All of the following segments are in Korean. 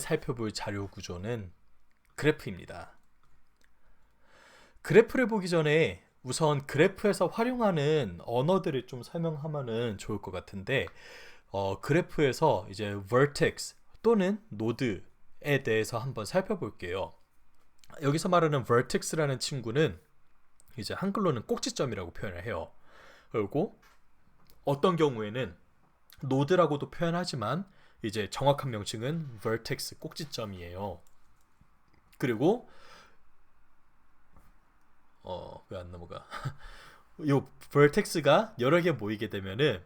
살펴볼 자료 구조는 그래프입니다. 그래프를 보기 전에 우선 그래프에서 활용하는 언어들을 좀 설명하면 좋을 것 같은데, 그래프에서 이제 vertex 또는 노드에 대해서 한번 살펴볼게요. 여기서 말하는 vertex라는 친구는 이제 한글로는 꼭지점이라고 표현을 해요. 그리고 어떤 경우에는 노드라고도 표현하지만 이제 정확한 명칭은 vertex 꼭지점이에요. 그리고 왜 안 넘어가? 요 vertex가 여러 개 모이게 되면은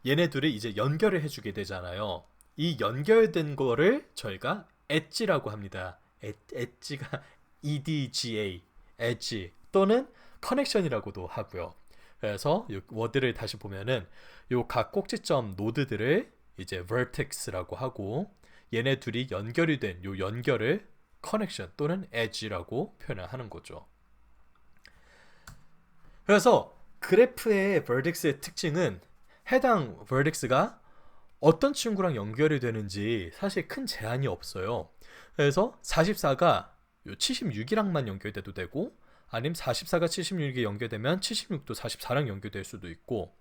얘네 둘이 이제 연결을 해주게 되잖아요. 이 연결된 거를 저희가 엣지라고 합니다. 엣지가 EDGA, 엣지 또는 커넥션이라고도 하고요. 그래서 이 워드를 다시 보면은 요 각 꼭지점 노드들을 이제 vertex라고 하고 얘네 둘이 연결이 된 요 연결을 커넥션 또는 엣지라고 표현을 하는 거죠. 그래서 그래프의 vertex의 특징은 해당 vertex가 어떤 친구랑 연결이 되는지 사실 큰 제한이 없어요. 그래서 44가 76이랑만 연결돼도 되고, 아니면 44가 76에 연결되면 76도 44랑 연결될 수도 있고,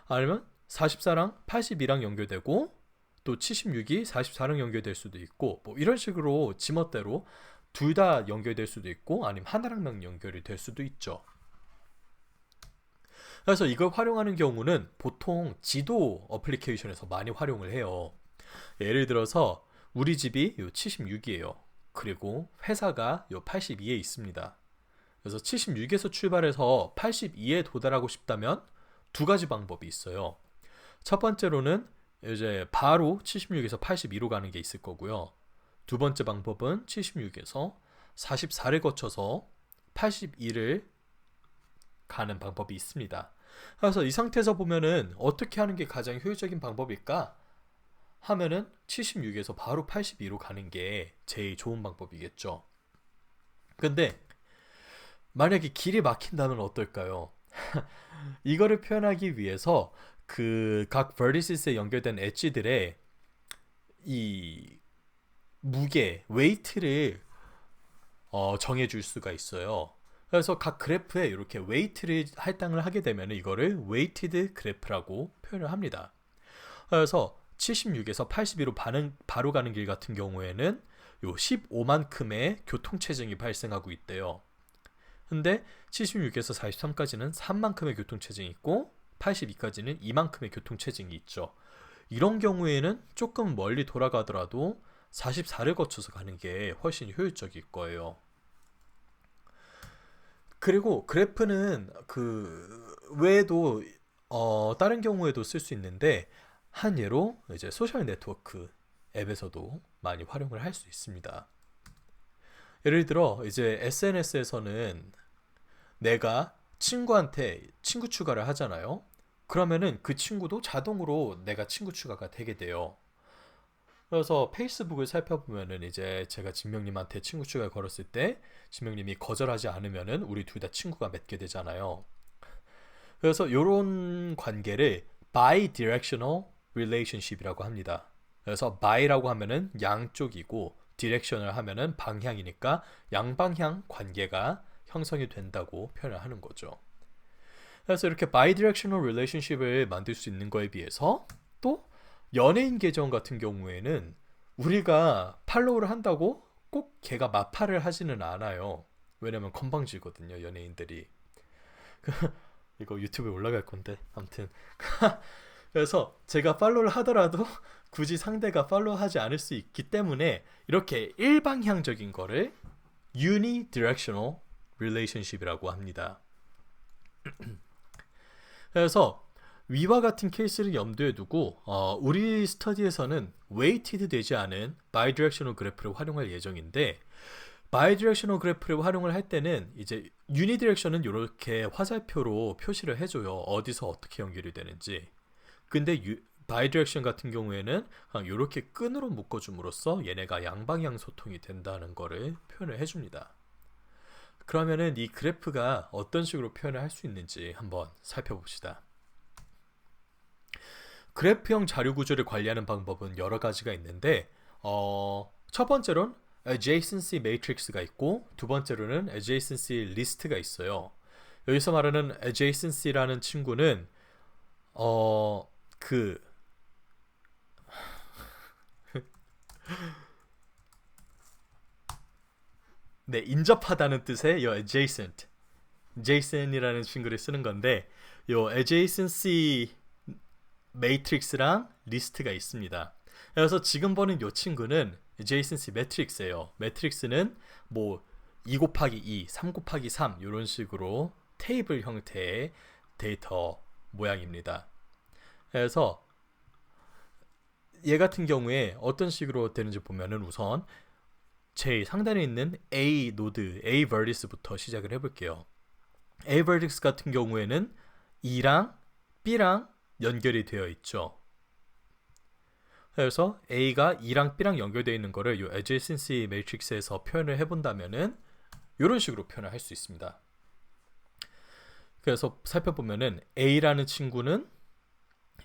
아니면 44랑 82랑 연결되고 또 76이 44랑 연결될 수도 있고, 뭐 이런 식으로 지멋대로 둘 다 연결될 수도 있고, 아니면 하나랑만 연결이 될 수도 있죠. 그래서 이걸 활용하는 경우는 보통 지도 어플리케이션에서 많이 활용을 해요. 예를 들어서 우리 집이 76이에요. 그리고 회사가 82에 있습니다. 그래서 76에서 출발해서 82에 도달하고 싶다면 두 가지 방법이 있어요. 첫 번째로는 이제 바로 76에서 82로 가는 게 있을 거고요. 두 번째 방법은 76에서 44를 거쳐서 82를 가는 방법이 있습니다. 그래서 이 상태에서 보면은 어떻게 하는 게 가장 효율적인 방법일까 하면은 76에서 바로 82로 가는 게 제일 좋은 방법이겠죠. 근데 만약에 길이 막힌다면 어떨까요? 이거를 표현하기 위해서 그 각 vertices에 연결된 엣지들의 이 무게, 웨이트를 정해줄 수가 있어요. 그래서 각 그래프에 이렇게 웨이트를 할당을 하게 되면 이거를 웨이티드 그래프라고 표현을 합니다. 그래서 76에서 82로 바로 가는 길 같은 경우에는 요 15만큼의 교통체증이 발생하고 있대요. 근데 76에서 43까지는 3만큼의 교통체증이 있고 82까지는 2만큼의 교통체증이 있죠. 이런 경우에는 조금 멀리 돌아가더라도 44를 거쳐서 가는 게 훨씬 효율적일 거예요. 그리고 그래프는 그 외에도 다른 경우에도 쓸 수 있는데, 한 예로 이제 소셜 네트워크 앱에서도 많이 활용을 할 수 있습니다. 예를 들어 이제 SNS에서는 내가 친구한테 친구 추가를 하잖아요. 그러면은 그 친구도 자동으로 내가 친구 추가가 되게 돼요. 그래서 페이스북을 살펴보면은 이제 제가 진명님한테 친구 추가를 걸었을 때 진명님이 거절하지 않으면은 우리 둘 다 친구가 맺게 되잖아요. 그래서 이런 관계를 bidirectional relationship이라고 합니다. 그래서 by라고 하면은 양쪽이고 directional 하면은 방향이니까 양방향 관계가 형성이 된다고 표현을 하는 거죠. 그래서 이렇게 bidirectional relationship을 만들 수 있는 거에 비해서 또 연예인 계정 같은 경우에는 우리가 팔로우를 한다고 꼭 걔가 마팔을 하지는 않아요. 왜냐면 건방지거든요, 연예인들이. 이거 유튜브에 올라갈 건데 아무튼 그래서 제가 팔로우를 하더라도 굳이 상대가 팔로우하지 않을 수 있기 때문에 이렇게 일방향적인 거를 unidirectional relationship이라고 합니다. 그래서 위와 같은 케이스를 염두에 두고 우리 스터디에서는 웨이티드 되지 않은 바이디렉셔널 그래프를 활용할 예정인데, 바이디렉셔널 그래프를 활용을 할 때는 이제 유니디렉션은 이렇게 화살표로 표시를 해줘요. 어디서 어떻게 연결이 되는지. 근데 바이디렉션 같은 경우에는 그냥 이렇게 끈으로 묶어줌으로써 얘네가 양방향 소통이 된다는 거를 표현을 해줍니다. 그러면은 이 그래프가 어떤 식으로 표현을 할 수 있는지 한번 살펴봅시다. 그래프형 자료 구조를 관리하는 방법은 여러 가지가 있는데 첫 번째로는 adjacency matrix가 있고 두 번째로는 adjacency list가 있어요. 여기서 말하는 adjacency라는 친구는 그 네, 인접하다는 뜻의 요 adjacent이라는 친구를 쓰는 건데 요 adjacency matrix랑 list가 있습니다. 그래서 지금 보는 요 친구는 adjacency matrix예요. 매트릭스는 뭐 2 곱하기 2, 3 곱하기 3 이런 식으로 테이블 형태의 데이터 모양입니다. 그래서 얘 같은 경우에 어떤 식으로 되는지 보면은 우선 제일 상단에 있는 A 노드, A vertice부터 시작을 해볼게요. A vertex 같은 경우에는 E랑 B랑 연결이 되어 있죠. 그래서 A가 E랑 B랑 연결되어 있는 거를 이 adjacency matrix에서 표현을 해본다면은 이런 식으로 표현을 할 수 있습니다. 그래서 살펴보면은 A라는 친구는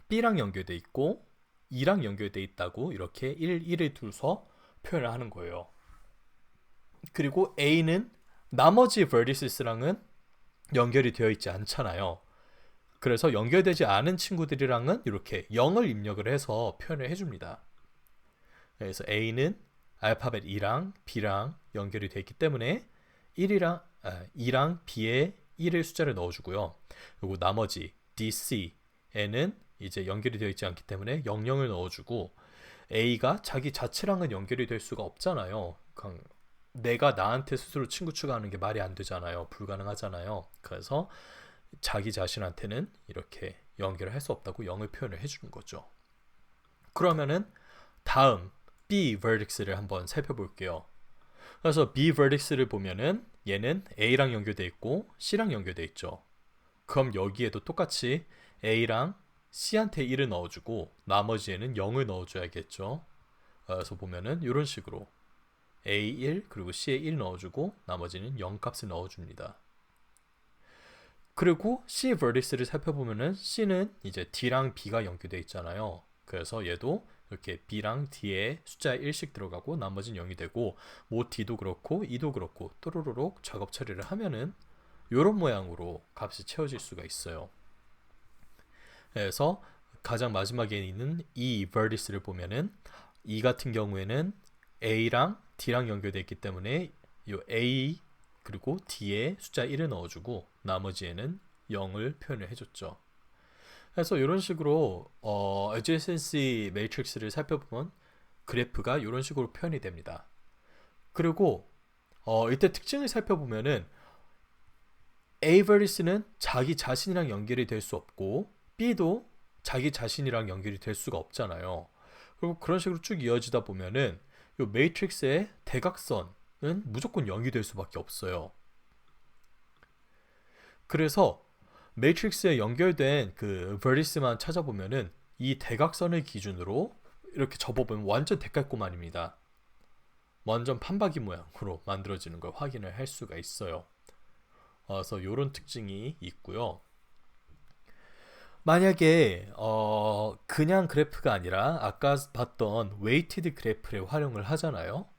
B랑 연결되어 있고 E랑 연결되어 있다고 이렇게 1을 두서 표현을 하는 거예요. 그리고 A는 나머지 vertices랑은 연결이 되어 있지 않잖아요. 그래서 연결되지 않은 친구들이랑은 이렇게 0을 입력을 해서 표현을 해줍니다. 그래서 A는 알파벳 E랑 B랑 연결이 되어 있기 때문에 E랑 B에 1의 숫자를 넣어주고요. 그리고 나머지 D, C에는 이제 연결이 되어 있지 않기 때문에 00을 넣어주고 A가 자기 자체랑은 연결이 될 수가 없잖아요. 내가 나한테 스스로 친구 추가하는 게 말이 안 되잖아요. 불가능하잖아요. 그래서 자기 자신한테는 이렇게 연결을 할 수 없다고 0을 표현을 해주는 거죠. 그러면은 다음 B vertex를 한번 살펴볼게요. 그래서 B vertex를 보면은 얘는 A랑 연결돼 있고 C랑 연결돼 있죠. 그럼 여기에도 똑같이 A랑 C한테 1을 넣어주고 나머지에는 0을 넣어줘야겠죠. 그래서 보면은 이런 식으로 A1 그리고 C에 1 넣어주고 나머지는 0 값을 넣어줍니다. 그리고 C vertex를 살펴보면은 C는 이제 D랑 B가 연결되어 있잖아요. 그래서 얘도 이렇게 B랑 D에 숫자 1씩 들어가고 나머지는 0이 되고 뭐 D도 그렇고 E도 그렇고 또르르륵 작업 처리를 하면은 이런 모양으로 값이 채워질 수가 있어요. 그래서 가장 마지막에 있는 E vertex를 보면은 E 같은 경우에는 A랑 D랑 연결되어 있기 때문에 이 A 그리고 D에 숫자 1을 넣어주고 나머지에는 0을 표현을 해줬죠. 그래서 이런 식으로 adjacency matrix를 살펴보면 그래프가 이런 식으로 표현이 됩니다. 그리고 이때 특징을 살펴보면은 A vertice는 자기 자신이랑 연결이 될 수 없고 B도 자기 자신이랑 연결이 될 수가 없잖아요. 그리고 그런 식으로 쭉 이어지다 보면은 이 매트릭스의 대각선은 무조건 0이 될 수밖에 없어요. 그래서 매트릭스에 연결된 그 vertice만 찾아보면은 이 대각선을 기준으로 이렇게 접어보면 완전 대깔꼬만입니다. 완전 판박이 모양으로 만들어지는 걸 확인을 할 수가 있어요. 그래서 이런 특징이 있고요. 만약에 그냥 그래프가 아니라 아까 봤던 웨이티드 그래프를 활용을 하잖아요.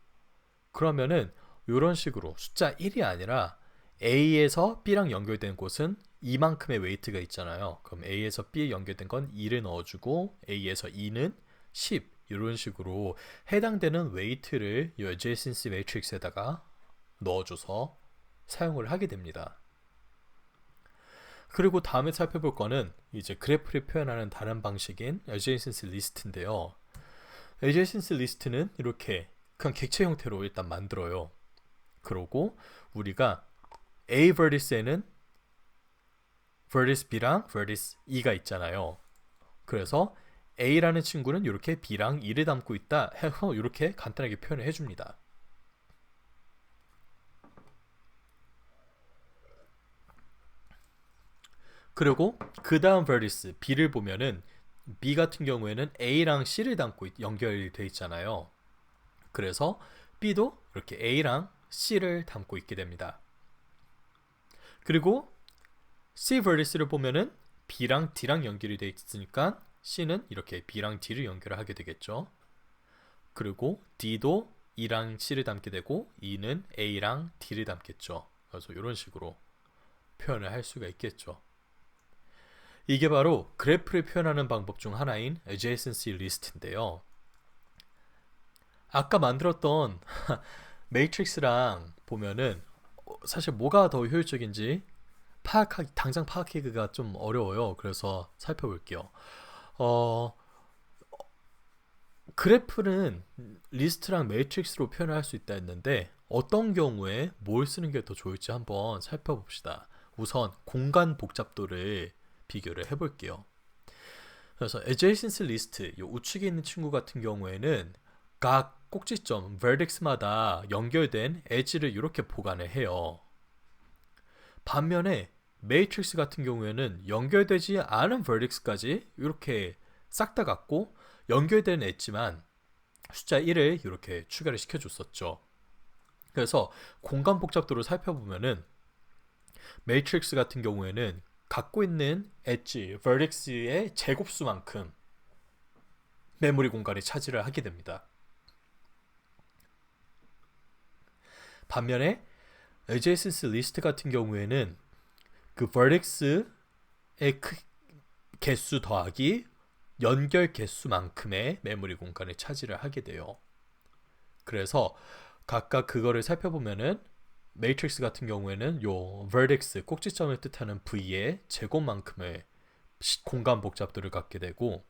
그러면은 이런 식으로 숫자 1이 아니라 A에서 B랑 연결된 곳은 이만큼의 웨이트가 있잖아요. 그럼 A에서 B에 연결된 건 2를 넣어주고 A에서 2는 10 이런 식으로 해당되는 웨이트를 이 adjacency matrix에다가 넣어줘서 사용을 하게 됩니다. 그리고 다음에 살펴볼 거는 이제 그래프를 표현하는 다른 방식인 adjacency list인데요. adjacency list는 이렇게 그냥 객체 형태로 일단 만들어요. 그러고 우리가 A vertice에는 vertice B랑 vertice E가 있잖아요. 그래서 A라는 친구는 이렇게 B랑 E를 담고 있다 해서 이렇게 간단하게 표현을 해줍니다. 그리고 그 다음 vertice B를 보면은 B 같은 경우에는 A랑 C를 담고 연결되어 있잖아요. 그래서 B도 이렇게 A랑 C를 담고 있게 됩니다. 그리고 C vertice를 보면은 B랑 D랑 연결이 되어 있으니까 C는 이렇게 B랑 D를 연결을 하게 되겠죠. 그리고 D도 E랑 C를 담게 되고 E는 A랑 D를 담겠죠. 그래서 이런 식으로 표현을 할 수가 있겠죠. 이게 바로 그래프를 표현하는 방법 중 하나인 adjacency list인데요. 아까 만들었던 매트릭스랑 보면은 사실 뭐가 더 효율적인지 당장 파악하기가 좀 어려워요. 그래서 살펴볼게요. 어, 그래프는 리스트랑 매트릭스로 표현을 할 수 있다 했는데 어떤 경우에 뭘 쓰는 게 더 좋을지 한번 살펴봅시다. 우선 공간 복잡도를 비교를 해볼게요. 그래서 adjacency list, 이 우측에 있는 친구 같은 경우에는 각 꼭지점, vertex마다 연결된 edge를 이렇게 보관을 해요. 반면에 매트릭스 같은 경우에는 연결되지 않은 vertex까지 이렇게 싹 다 갖고 연결된 엣지만 숫자 1을 이렇게 추가를 시켜줬었죠. 그래서 공간 복잡도를 살펴보면은 매트릭스 같은 경우에는 갖고 있는 엣지, vertex의 제곱수만큼 메모리 공간이 차지를 하게 됩니다. 반면에 adjacency list 같은 경우에는 그 vertex의 개수 더하기 연결 개수만큼의 메모리 공간을 차지를 하게 돼요. 그래서 각각 그거를 살펴보면은 매트릭스 같은 경우에는 요 vertex 꼭지점을 뜻하는 V의 제곱만큼의 공간 복잡도를 갖게 되고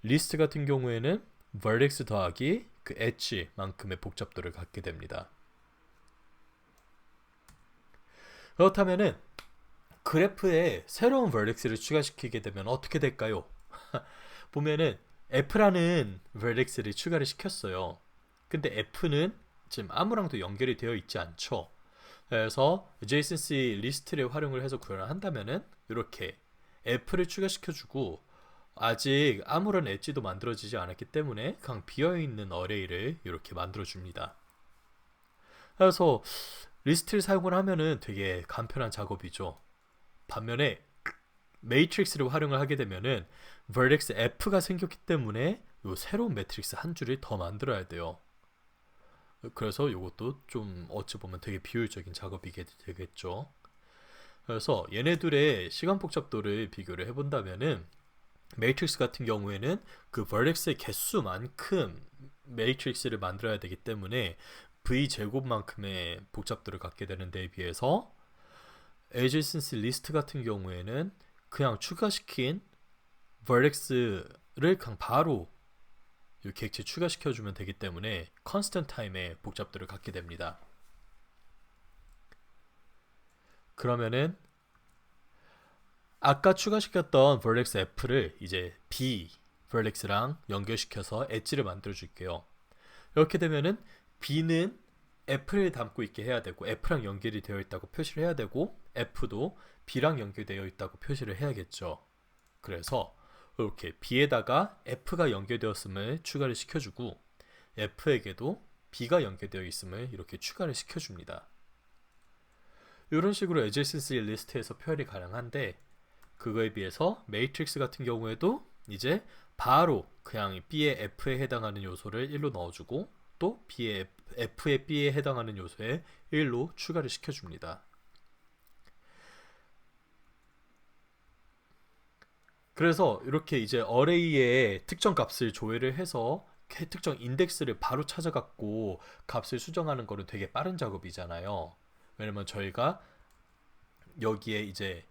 리스트 같은 경우에는 vertex 더하기 그 edge만큼의 복잡도를 갖게 됩니다. 그렇다면은 그래프에 새로운 vertex를 추가시키게 되면 어떻게 될까요? 보면은 F라는 vertex를 추가를 시켰어요. 근데 F는 지금 아무랑도 연결이 되어 있지 않죠. 그래서 adjacency 리스트를 활용을 해서 구현을 한다면은 이렇게 F를 추가시켜주고 아직 아무런 엣지도 만들어지지 않았기 때문에 그냥 비어있는 어레이를 이렇게 만들어줍니다. 그래서 리스트를 사용을 하면은 되게 간편한 작업이죠. 반면에 매트릭스를 활용을 하게 되면은 vertex F가 생겼기 때문에 요 새로운 매트릭스 한 줄을 더 만들어야 돼요. 그래서 이것도 좀 어찌 보면 되게 비효율적인 작업이게 되겠죠. 그래서 얘네들의 시간 복잡도를 비교를 해본다면은 매트릭스 같은 경우에는 그 vertex의 개수만큼 매트릭스를 만들어야 되기 때문에 V 제곱만큼의 복잡도를 갖게 되는 데에 비해서 adjacency list 같은 경우에는 그냥 추가시킨 vertex를 그냥 바로 이 객체 추가시켜주면 되기 때문에 constant time의 복잡도를 갖게 됩니다. 그러면은 아까 추가시켰던 vertex F를 이제 B vertex랑 연결시켜서 엣지를 만들어 줄게요. 이렇게 되면은 B는 F를 담고 있게 해야 되고 F랑 연결이 되어 있다고 표시를 해야 되고 F도 B랑 연결되어 있다고 표시를 해야겠죠. 그래서 이렇게 B에다가 F가 연결되었음을 추가를 시켜주고 F에게도 B가 연결되어 있음을 이렇게 추가를 시켜줍니다. 이런 식으로 adjacency 리스트에서 표현이 가능한데 그거에 비해서 매트릭스 같은 경우에도 이제 바로 그냥 B의 F에 해당하는 요소를 1로 넣어주고 또 B의 F의 B에 해당하는 요소에 1로 추가를 시켜줍니다. 그래서 이렇게 이제 어레이의 특정 값을 조회를 해서 특정 인덱스를 바로 찾아갖고 값을 수정하는 거는 되게 빠른 작업이잖아요. 왜냐면 저희가 여기에 이제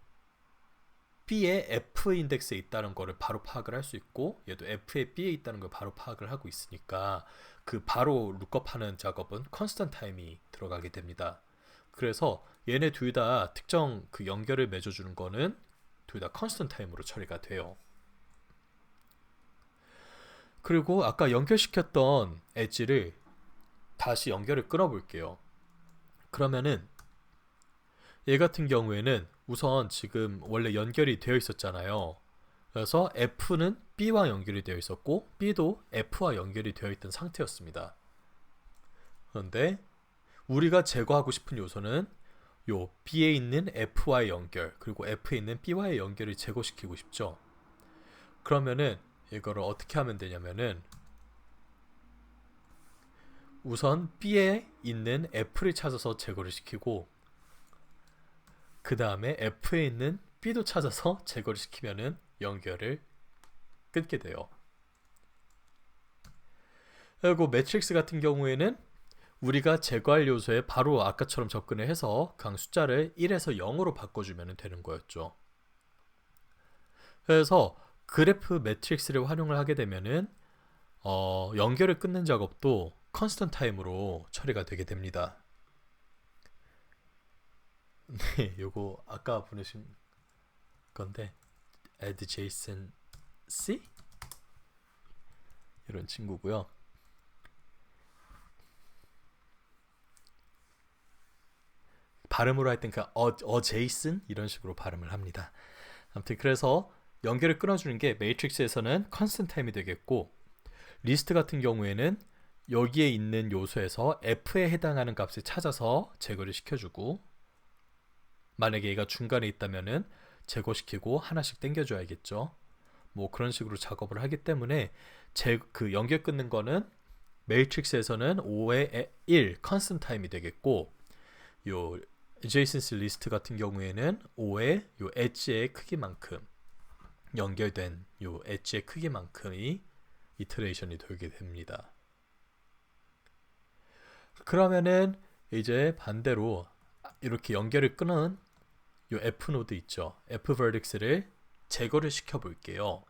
B의 F 인덱스에 있다는 거를 바로 파악을 할 수 있고 얘도 F의 B에 있다는 걸 바로 파악을 하고 있으니까 그 바로 룩업하는 작업은 constant time이 들어가게 됩니다. 그래서 얘네 둘 다 특정 그 연결을 맺어주는 거는 둘 다 constant time으로 처리가 돼요. 그리고 아까 연결시켰던 엣지를 다시 연결을 끊어볼게요. 그러면은 얘 같은 경우에는 우선 지금 원래 연결이 되어 있었잖아요. 그래서 F는 B와 연결이 되어 있었고 B도 F와 연결이 되어 있던 상태였습니다. 그런데 우리가 제거하고 싶은 요소는 요 B에 있는 F와의 연결 그리고 F에 있는 B와의 연결을 제거시키고 싶죠. 그러면은 이거를 어떻게 하면 되냐면은 우선 B에 있는 F를 찾아서 제거를 시키고 그 다음에 F에 있는 B도 찾아서 제거를 시키면은 연결을 끊게 돼요. 그리고 매트릭스 같은 경우에는 우리가 제거할 요소에 바로 아까처럼 접근을 해서 강 숫자를 1에서 0으로 바꿔주면 되는 거였죠. 그래서 그래프 매트릭스를 활용을 하게 되면은 연결을 끊는 작업도 컨스턴트 타임으로 처리가 되게 됩니다. 네, 요거 아까 보내신 건데 add json c 이런 친구고요. 발음으로 할 땐 그 제이슨 이런 식으로 발음을 합니다. 아무튼 그래서 연결을 끊어주는 게 매트릭스에서는 컨스턴트 타임이 되겠고 리스트 같은 경우에는 여기에 있는 요소에서 f에 해당하는 값을 찾아서 제거를 시켜주고 만약에 얘가 중간에 있다면은 제거시키고 하나씩 당겨줘야겠죠. 뭐 그런 식으로 작업을 하기 때문에 그 연결 끊는 거는 매트릭스에서는 5의 1 컨스턴트 타임이 되겠고 요 adjacency 리스트 같은 경우에는 5의 요 엣지의 크기만큼 연결된 요 엣지의 크기만큼이 이터레이션이 돌게 됩니다. 그러면은 이제 반대로 이렇게 연결을 끊은 요 F 노드 있죠. F vertex를 제거를 시켜 볼게요.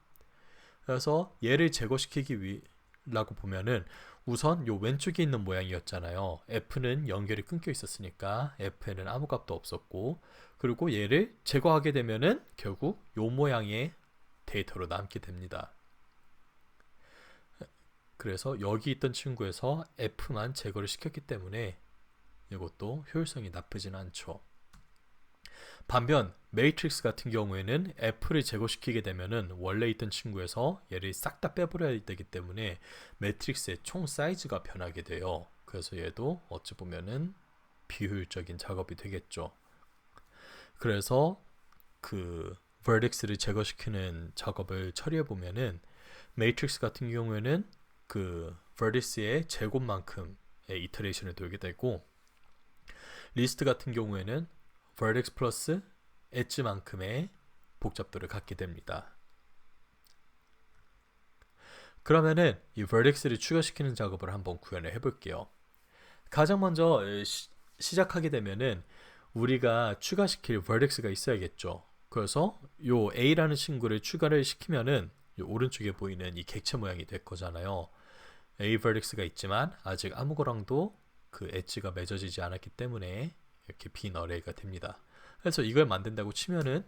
그래서 얘를 제거시키기 위라고 보면은 우선 요 왼쪽에 있는 모양이었잖아요. F는 연결이 끊겨 있었으니까 F에는 아무 값도 없었고 그리고 얘를 제거하게 되면은 결국 요 모양의 데이터로 남게 됩니다. 그래서 여기 있던 친구에서 F만 제거를 시켰기 때문에 이것도 효율성이 나쁘진 않죠. 반면 매트릭스 같은 경우에는 F를 제거시키게 되면은 원래 있던 친구에서 얘를 싹 다 빼버려야 되기 때문에 매트릭스의 총 사이즈가 변하게 돼요. 그래서 얘도 어찌 보면은 비효율적인 작업이 되겠죠. 그래서 그 vertex를 제거시키는 작업을 처리해 보면은 매트릭스 같은 경우에는 그 vertex의 제곱만큼의 이터레이션을 돌게 되고 리스트 같은 경우에는 vertex 플러스 엣지만큼의 복잡도를 갖게 됩니다. 그러면은 이 vertex를 추가시키는 작업을 한번 구현을 해볼게요. 가장 먼저 시작하게 되면은 우리가 추가시킬 vertex가 있어야겠죠. 그래서 요 A라는 친구를 추가를 시키면은 요 오른쪽에 보이는 이 객체 모양이 될 거잖아요. A vertex가 있지만 아직 아무거랑도 그 엣지가 맺어지지 않았기 때문에 이렇게 빈 어레이가 됩니다. 그래서 이걸 만든다고 치면은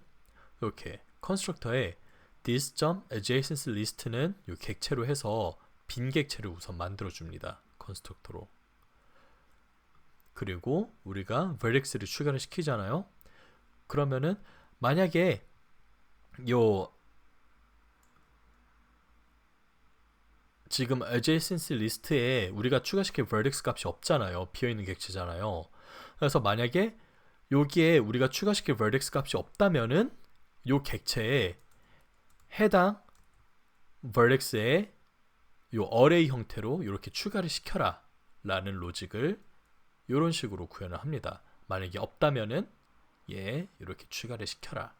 이렇게 컨스트럭터에 this.adjacency list는 이 객체로 해서 빈 객체를 우선 만들어 줍니다. 컨스트럭터로. 그리고 우리가 vertex를 추가를 시키잖아요. 그러면은 만약에 요 지금 adjacency 리스트에 우리가 추가시킬 vertex 값이 없잖아요. 비어있는 객체잖아요. 그래서 만약에 여기에 우리가 추가시킬 vertex 값이 없다면은 요 객체에 해당 vertex에 요 array 형태로 이렇게 추가를 시켜라 라는 로직을 이런 식으로 구현을 합니다. 만약에 없다면은 얘 이렇게 추가를 시켜라.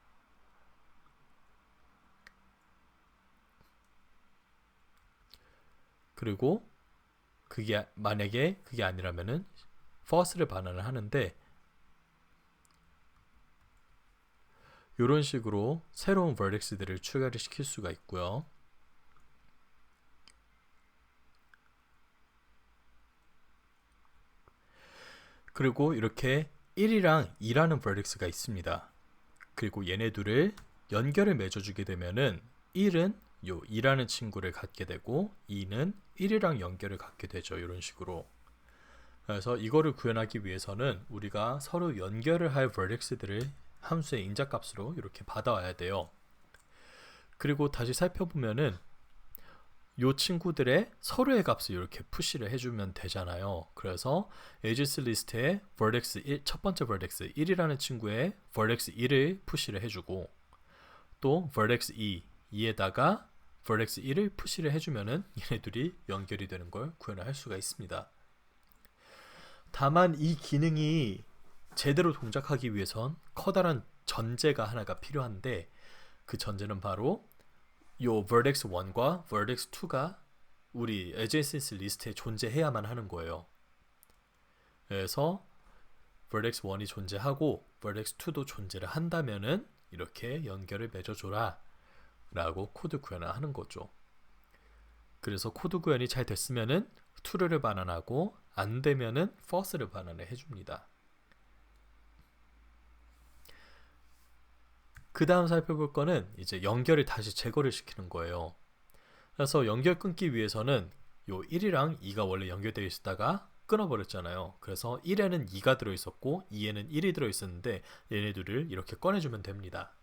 그리고 그게 만약에 그게 아니라면은 false를 반환을 하는데 이런 식으로 새로운 vertex들을 추가를 시킬 수가 있고요. 그리고 이렇게 1이랑 2라는 vertex가 있습니다. 그리고 얘네 둘을 연결을 맺어주게 되면은 1은 요 2라는 친구를 갖게 되고 2는 1이랑 연결을 갖게 되죠. 이런 식으로. 그래서 이거를 구현하기 위해서는 우리가 서로 연결을 할 vertex들을 함수의 인자값으로 이렇게 받아와야 돼요. 그리고 다시 살펴보면은 요 친구들의 서로의 값을 이렇게 푸시를 해주면 되잖아요. 그래서 edges 리스트에 vertex 1, 첫 번째 vertex 1이라는 친구의 vertex 1을 푸시를 해주고 또 vertex 2에다가 vertex 1을 푸시를 해주면은 얘네들이 연결이 되는 걸 구현할 수가 있습니다. 다만 이 기능이 제대로 동작하기 위해선 커다란 전제가 하나가 필요한데 그 전제는 바로 요 vertex 1과 vertex 2가 우리 adjacency 리스트에 존재해야만 하는 거예요. 그래서 vertex 1이 존재하고 vertex 2도 존재를 한다면은 이렇게 연결을 맺어줘라 라고 코드 구현을 하는 거죠. 그래서 코드 구현이 잘 됐으면은 true를 반환하고 안 되면은 false를 반환을 해줍니다. 그 다음 살펴볼 거는 이제 연결을 다시 제거를 시키는 거예요. 그래서 연결 끊기 위해서는 요 1이랑 2가 원래 연결되어 있었다가 끊어버렸잖아요. 그래서 1에는 2가 들어있었고 2에는 1이 들어있었는데 얘네들을 이렇게 꺼내주면 됩니다.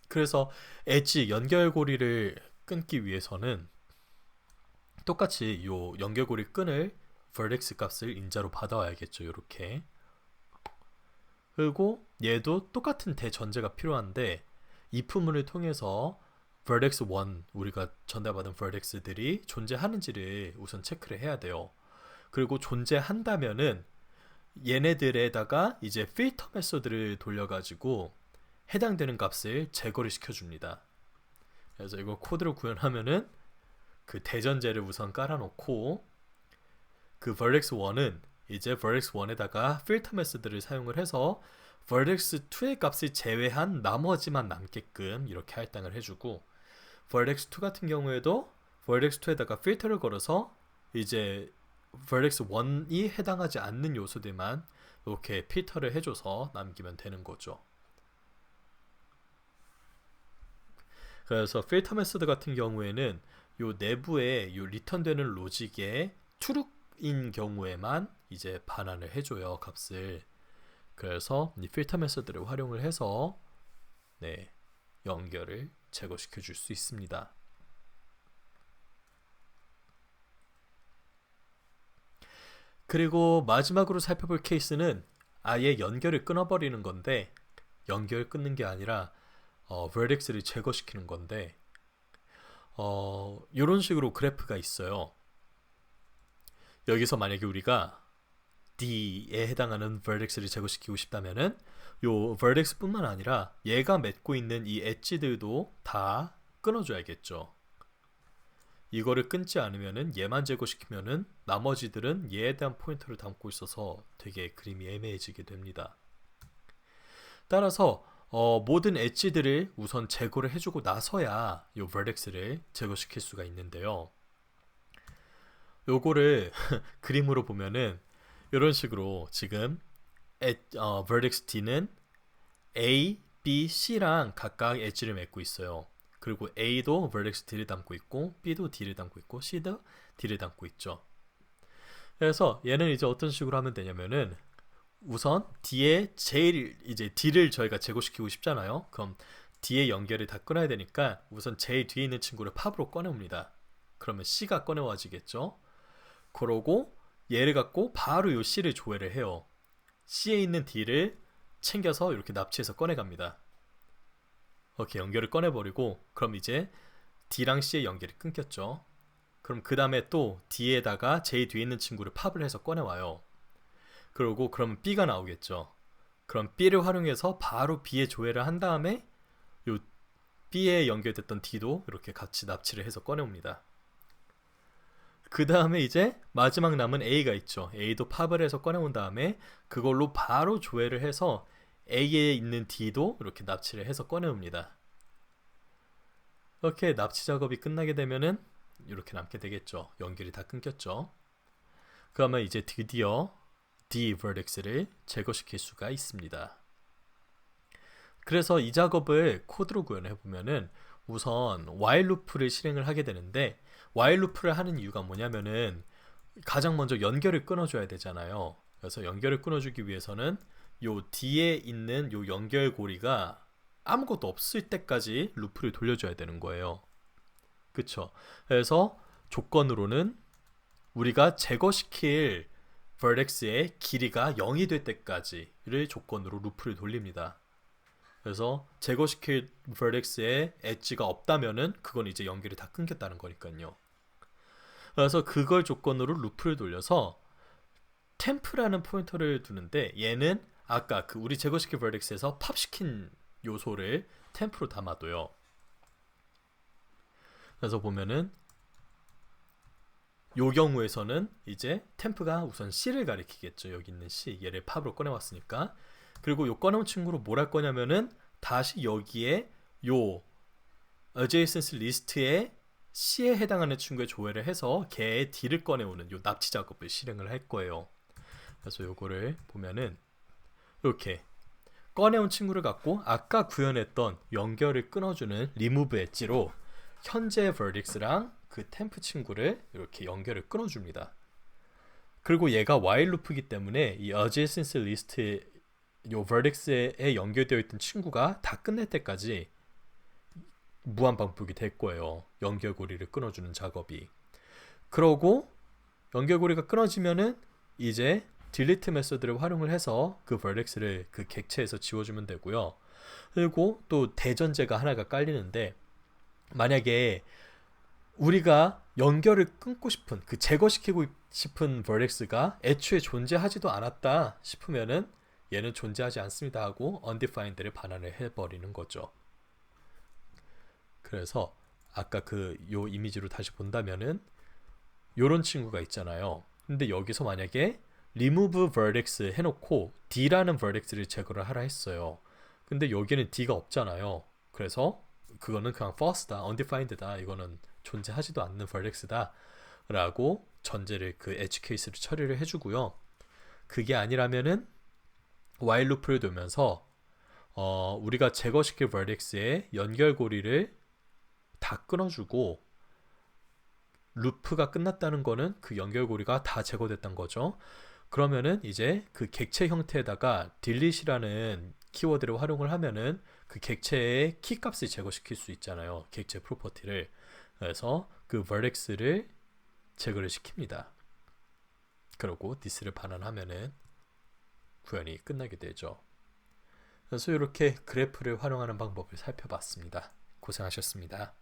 그래서 엣지 연결고리를 끊기 위해서는 똑같이 요 연결고리 끈을 vertex 값을 인자로 받아와야겠죠. 이렇게. 그리고 얘도 똑같은 대전제가 필요한데 if문을 통해서 vertex 1 우리가 전달받은 vertex들이 존재하는지를 우선 체크를 해야 돼요. 그리고 존재한다면은 얘네들에다가 이제 필터 메소드를 돌려가지고 해당되는 값을 제거를 시켜줍니다. 그래서 이거 코드로 구현하면은 그 대전제를 우선 깔아놓고 그 vertex 1은 이제 vertex 1에다가 필터 메소드를 사용을 해서 vertex 2의 값을 제외한 나머지만 남게끔 이렇게 할당을 해주고 vertex 2 같은 경우에도 vertex 2에다가 필터를 걸어서 이제 vertex 1이 해당하지 않는 요소들만 이렇게 필터를 해줘서 남기면 되는 거죠. 그래서 필터 메소드 같은 경우에는 요 내부에 요 리턴되는 로직에 true인 경우에만 이제 반환을 해줘요, 값을. 그래서 이 필터 메소드를 활용을 해서 네, 연결을 제거시켜 줄 수 있습니다. 그리고 마지막으로 살펴볼 케이스는 아예 연결을 끊어버리는 건데 연결 끊는 게 아니라 vertex를 제거시키는 건데 이런 식으로 그래프가 있어요. 여기서 만약에 우리가 D에 해당하는 vertex를 제거시키고 싶다면은 요 vertex 뿐만 아니라 얘가 맺고 있는 이 엣지들도 다 끊어줘야겠죠. 이거를 끊지 않으면은 얘만 제거시키면은 나머지들은 얘에 대한 포인터를 담고 있어서 되게 그림이 애매해지게 됩니다. 따라서 모든 엣지들을 우선 제거를 해주고 나서야 요 vertex를 제거시킬 수가 있는데요. 요거를 그림으로 보면은 이런 식으로 지금 vertex D는 A, B, C랑 각각 엣지를 맺고 있어요. 그리고 A도 vertex D를 담고 있고 B도 D를 담고 있고 C도 D를 담고 있죠. 그래서 얘는 이제 어떤 식으로 하면 되냐면은 우선 D에 제일 이제 D를 저희가 제거시키고 싶잖아요. 그럼 D의 연결을 다 끊어야 되니까 우선 제일 뒤에 있는 친구를 팝으로 꺼내옵니다. 그러면 C가 꺼내와지겠죠. 그러고 얘를 갖고 바로 요 C를 조회를 해요. C에 있는 D를 챙겨서 이렇게 납치해서 꺼내갑니다. 이렇게 연결을 꺼내버리고 그럼 이제 D랑 C의 연결이 끊겼죠. 그럼 그 다음에 또 D에다가 제일 뒤에 있는 친구를 팝을 해서 꺼내와요. 그러고 그럼 B가 나오겠죠. 그럼 B를 활용해서 바로 B에 조회를 한 다음에 요 B에 연결됐던 D도 이렇게 같이 납치를 해서 꺼내옵니다. 그 다음에 이제 마지막 남은 A가 있죠. A도 팝을 해서 꺼내온 다음에 그걸로 바로 조회를 해서 A에 있는 D도 이렇게 납치를 해서 꺼내옵니다. 이렇게 납치 작업이 끝나게 되면은 이렇게 남게 되겠죠. 연결이 다 끊겼죠. 그러면 이제 드디어 D vertex를 제거시킬 수가 있습니다. 그래서 이 작업을 코드로 구현해 보면은 우선 while loop를 실행을 하게 되는데 while loop를 하는 이유가 뭐냐면은 가장 먼저 연결을 끊어줘야 되잖아요. 그래서 연결을 끊어주기 위해서는 요 D에 있는 요 연결고리가 아무것도 없을 때까지 루프를 돌려줘야 되는 거예요. 그쵸? 그래서 조건으로는 우리가 제거시킬 vertex의 길이가 0이 될 때까지를 조건으로 루프를 돌립니다. 그래서 제거시킬 vertex의 엣지가 없다면은 그건 이제 연결이 다 끊겼다는 거니까요. 그래서 그걸 조건으로 루프를 돌려서 템프라는 포인터를 두는데 얘는 아까 그 우리 제거시킨 verdicts에서 팝시킨 요소를 템프로 담아둬요. 그래서 보면은 요 경우에서는 이제 템프가 우선 C를 가리키겠죠. 여기 있는 C, 얘를 팝으로 꺼내왔으니까. 그리고 요 꺼내온 친구로 뭘 할 거냐면은 다시 여기에 요 adjacency 리스트에 C에 해당하는 친구에 조회를 해서 걔의 D를 꺼내오는 요 납치 작업을 실행을 할 거예요. 그래서 요거를 보면은 이렇게 꺼내온 친구를 갖고 아까 구현했던 연결을 끊어주는 remove 엣지로 현재 verdicts랑 그 템프 친구를 이렇게 연결을 끊어줍니다. 그리고 얘가 while loop이기 때문에 이 adjacency 리스트 요 verdicts에 연결되어 있던 친구가 다 끝낼 때까지 무한 반복이 될 거예요. 연결고리를 끊어주는 작업이. 그러고 연결고리가 끊어지면은 이제 delete 메소드를 활용을 해서 그 verdicts를 그 객체에서 지워주면 되고요. 그리고 또 대전제가 하나가 깔리는데 만약에 우리가 연결을 끊고 싶은 그 제거시키고 싶은 verdicts가 애초에 존재하지도 않았다 싶으면은 얘는 존재하지 않습니다 하고 undefined를 반환을 해버리는 거죠. 그래서 아까 그 요 이미지로 다시 본다면은 요런 친구가 있잖아요. 근데 여기서 만약에 remove verdicts 해놓고 D라는 verdicts를 제거를 하라 했어요. 근데 여기는 D가 없잖아요. 그래서 그거는 그냥 false다, undefined다, 이거는 존재하지도 않는 verdicts다 라고 전제를 그 edge case를 처리를 해주고요. 그게 아니라면은 while loop를 두면서 우리가 제거시킬 verdicts의 연결고리를 다 끊어주고 루프가 끝났다는 거는 그 연결고리가 다 제거됐다는 거죠. 그러면은 이제 그 객체 형태에다가 delete이라는 키워드를 활용을 하면은 그 객체의 키값을 제거시킬 수 있잖아요. 객체 프로퍼티를. 그래서 그 verdicts를 제거를 시킵니다. 그리고 this를 반환하면은 구현이 끝나게 되죠. 그래서 이렇게 그래프를 활용하는 방법을 살펴봤습니다. 고생하셨습니다.